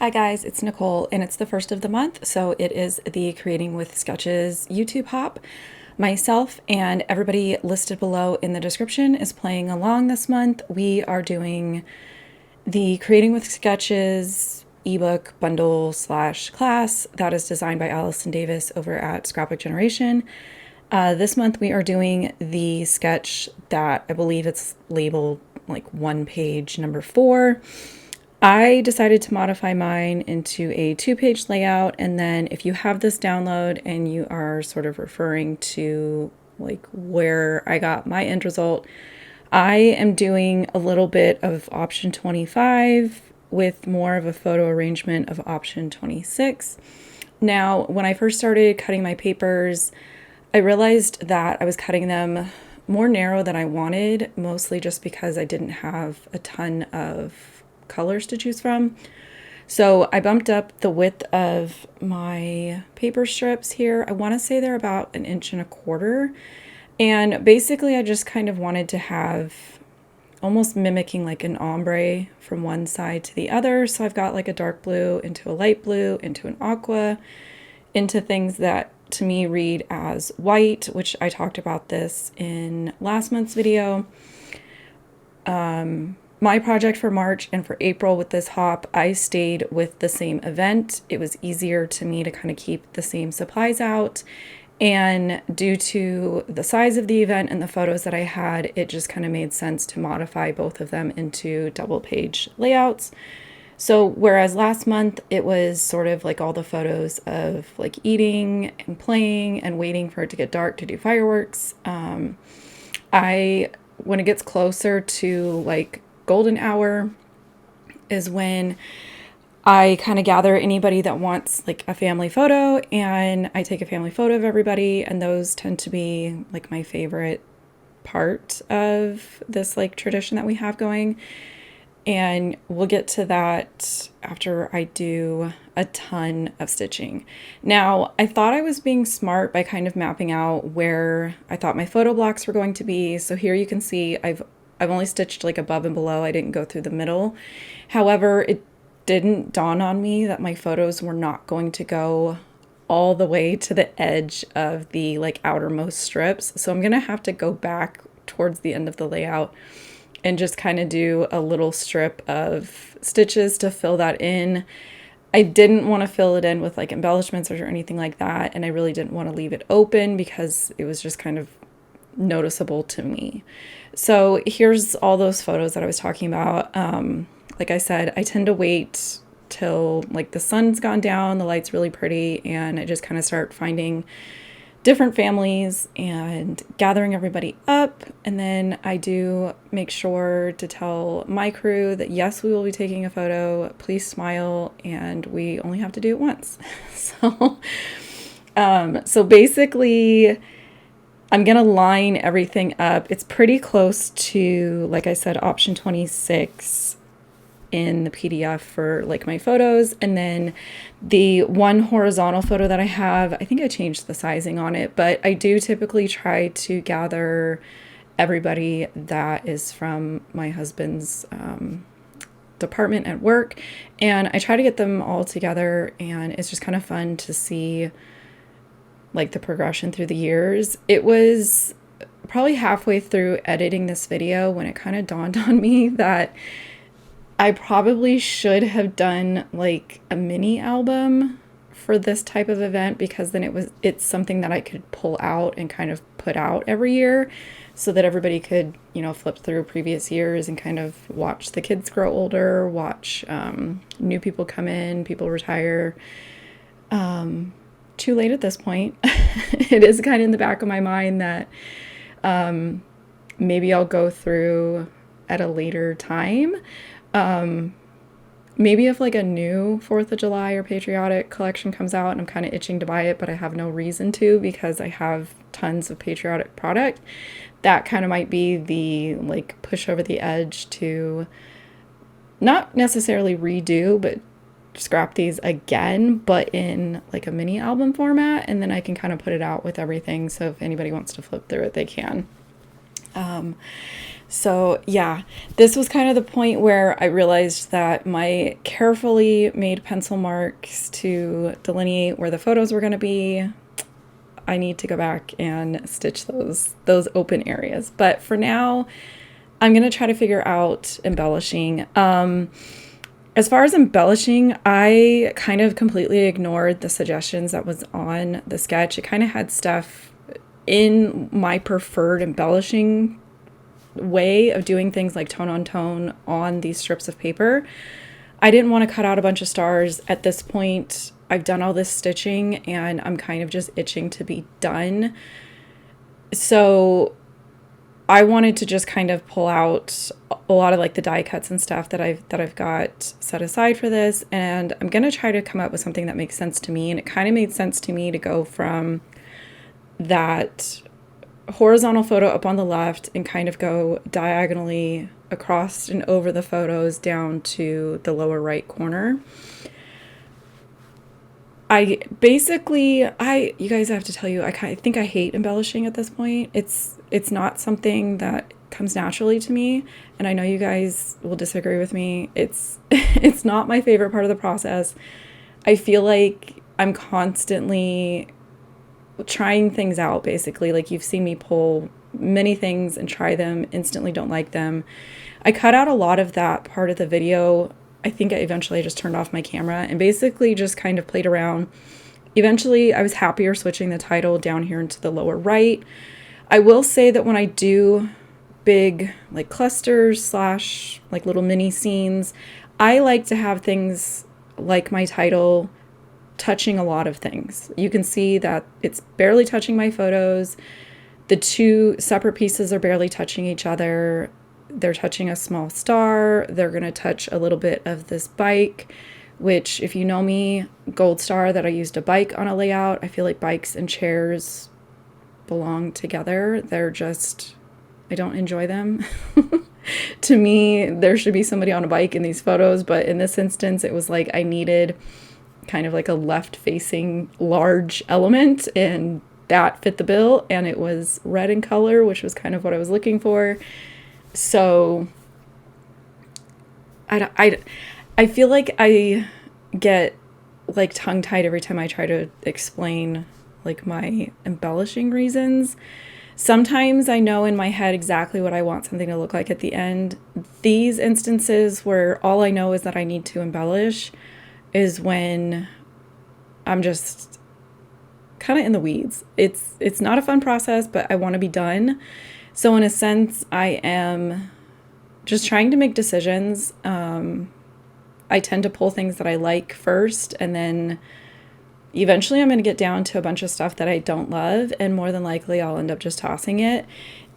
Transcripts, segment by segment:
Hi guys, it's Nicole and it's the first of the month, so it is the Creating with Sketches YouTube hop. Myself and everybody listed below in the description is playing along this month. We are doing the Creating with Sketches ebook bundle slash class that is designed by Allison Davis over at Scrapbook Generation. This month we are doing the sketch that I believe it's labeled like one page number 4. I decided to modify mine into a 2-page layout, and then if you have this download and you are sort of referring to like where I got my end result, I am doing a little bit of option 25 with more of a photo arrangement of option 26. Now, when I first started cutting my papers, I realized that I was cutting them more narrow than I wanted, mostly just because I didn't have a ton of colors to choose from. So I bumped up the width of my paper strips here. I want to say they're about 1.25 inches. And basically I just kind of wanted to have almost mimicking like an ombre from one side to the other. So I've got like a dark blue into a light blue into an aqua into things that to me read as white, which I talked about this in last month's video. My project for March and for April with this hop, I stayed with the same event. It was easier to me to kind of keep the same supplies out. And due to the size of the event and the photos that I had, it just kind of made sense to modify both of them into double page layouts. So whereas last month it was sort of like all the photos of like eating and playing and waiting for it to get dark to do fireworks, when it gets closer to like golden hour is when I kind of gather anybody that wants like a family photo, and I take a family photo of everybody, and those tend to be like my favorite part of this like tradition that we have going. And we'll get to that after I do a ton of stitching. Now, I thought I was being smart by kind of mapping out where I thought my photo blocks were going to be. So here you can see I've only stitched like above and below. I didn't go through the middle. However, it didn't dawn on me that my photos were not going to go all the way to the edge of the like outermost strips. So I'm going to have to go back towards the end of the layout and just kind of do a little strip of stitches to fill that in. I didn't want to fill it in with like embellishments or anything like that. And I really didn't want to leave it open because it was just kind of noticeable to me. So here's all those photos that I was talking about. Like I said, I tend to wait till like the sun's gone down, the light's really pretty, and I just kind of start finding different families and gathering everybody up. And then I do make sure to tell my crew that yes, we will be taking a photo, please smile, and we only have to do it once. So basically I'm going to line everything up. It's pretty close to, like I said, option 26 in the PDF for like my photos. And then the one horizontal photo that I have, I think I changed the sizing on it, but I do typically try to gather everybody that is from my husband's department at work. And I try to get them all together, and it's just kind of fun to see like the progression through the years. It was probably halfway through editing this video when it kind of dawned on me that I probably should have done like a mini album for this type of event, because then it's something that I could pull out and kind of put out every year so that everybody could, flip through previous years and kind of watch the kids grow older, watch new people come in, people retire. Too late at this point. It is kind of in the back of my mind that maybe I'll go through at a later time. Maybe if like a new 4th of July or patriotic collection comes out and I'm kind of itching to buy it, but I have no reason to because I have tons of patriotic product, that kind of might be the like push over the edge to not necessarily redo, but scrap these again, but in like a mini album format, and then I can kind of put it out with everything, so if anybody wants to flip through it, they can. So yeah, this was kind of the point where I realized that my carefully made pencil marks to delineate where the photos were going to be, I need to go back and stitch those open areas. But for now, I'm going to try to figure out embellishing. As far as embellishing, I kind of completely ignored the suggestions that was on the sketch. It kind of had stuff in my preferred embellishing way of doing things, like tone on tone on these strips of paper. I didn't want to cut out a bunch of stars at this point. I've done all this stitching and I'm kind of just itching to be done. So I wanted to just kind of pull out a lot of like the die cuts and stuff that I've got set aside for this, and I'm going to try to come up with something that makes sense to me. And it kind of made sense to me to go from that horizontal photo up on the left and kind of go diagonally across and over the photos down to the lower right corner. You guys, I have to tell you, I think I hate embellishing at this point. It's not something that comes naturally to me, and I know you guys will disagree with me. It's it's not my favorite part of the process. I feel like I'm constantly trying things out, basically. Like, you've seen me pull many things and try them, instantly don't like them. I cut out a lot of that part of the video. I think I eventually just turned off my camera and basically just kind of played around. Eventually, I was happier switching the title down here into the lower right. I will say that when I do big like clusters / like little mini scenes, I like to have things like my title touching a lot of things. You can see that it's barely touching my photos. The two separate pieces are barely touching each other. They're touching a small star. They're going to touch a little bit of this bike, which, if you know me, gold star that I used a bike on a layout. I feel like bikes and chairs belong together. I don't enjoy them. To me, there should be somebody on a bike in these photos, but in this instance, it was like I needed kind of like a left-facing large element, and that fit the bill, and it was red in color, which was kind of what I was looking for. So I feel like I get like tongue-tied every time I try to explain like my embellishing reasons. Sometimes I know in my head exactly what I want something to look like at the end. These instances where all I know is that I need to embellish is when I'm just kind of in the weeds. It's not a fun process, but I want to be done. So in a sense, I am just trying to make decisions. I tend to pull things that I like first, and then eventually I'm going to get down to a bunch of stuff that I don't love, and more than likely I'll end up just tossing it.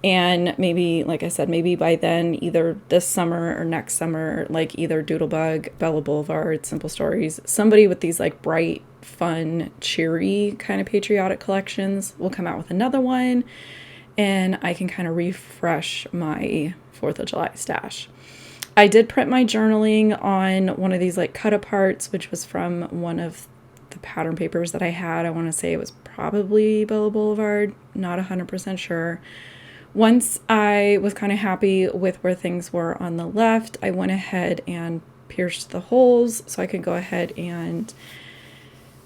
And maybe, like I said, maybe by then, either this summer or next summer, like either Doodlebug, Bella Boulevard, Simple Stories, somebody with these like bright, fun, cheery kind of patriotic collections will come out with another one, and I can kind of refresh my 4th of July stash. I did print my journaling on one of these like cut aparts, which was from one of the pattern papers that I had. I want to say it was probably Bella Boulevard, not 100% sure. Once I was kind of happy with where things were on the left, I went ahead and pierced the holes so I could go ahead and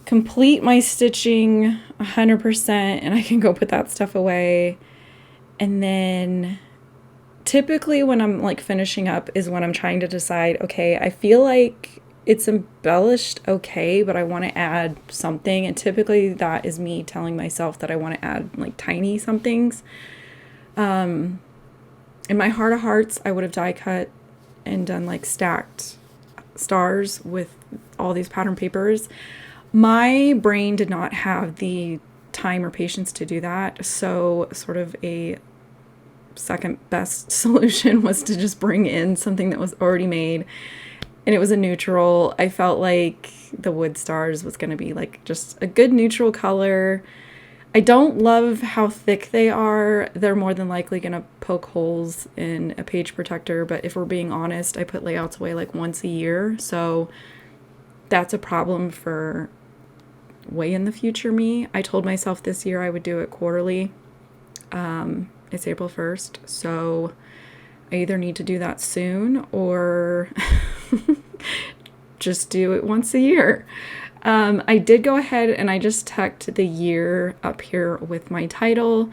complete my stitching 100%, and I can go put that stuff away. And then typically when I'm like finishing up is when I'm trying to decide, okay, I feel like it's embellished okay, but I want to add something. And typically that is me telling myself that I want to add like tiny somethings. In my heart of hearts, I would have die cut and done like stacked stars with all these pattern papers. My brain did not have the time or patience to do that. So sort of a second best solution was to just bring in something that was already made, and it was a neutral. I felt like the wood stars was going to be like just a good neutral color. I don't love how thick they are. They're more than likely going to poke holes in a page protector, but if we're being honest, I put layouts away like once a year, so that's a problem for way in the future me. I told myself this year I would do it quarterly. It's April 1st, so I either need to do that soon or just do it once a year. I did go ahead and I just tucked the year up here with my title.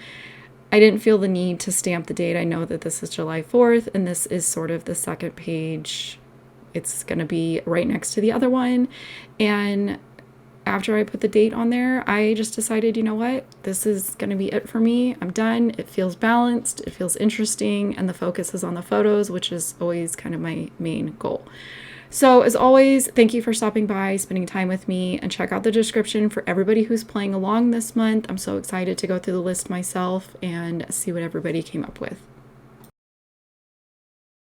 I didn't feel the need to stamp the date. I know that this is July 4th, and this is sort of the second page. It's going to be right next to the other one. And after I put the date on there, I just decided, you know what, this is going to be it for me. I'm done. It feels balanced. It feels interesting. And the focus is on the photos, which is always kind of my main goal. So as always, thank you for stopping by, spending time with me, and check out the description for everybody who's playing along this month. I'm so excited to go through the list myself and see what everybody came up with.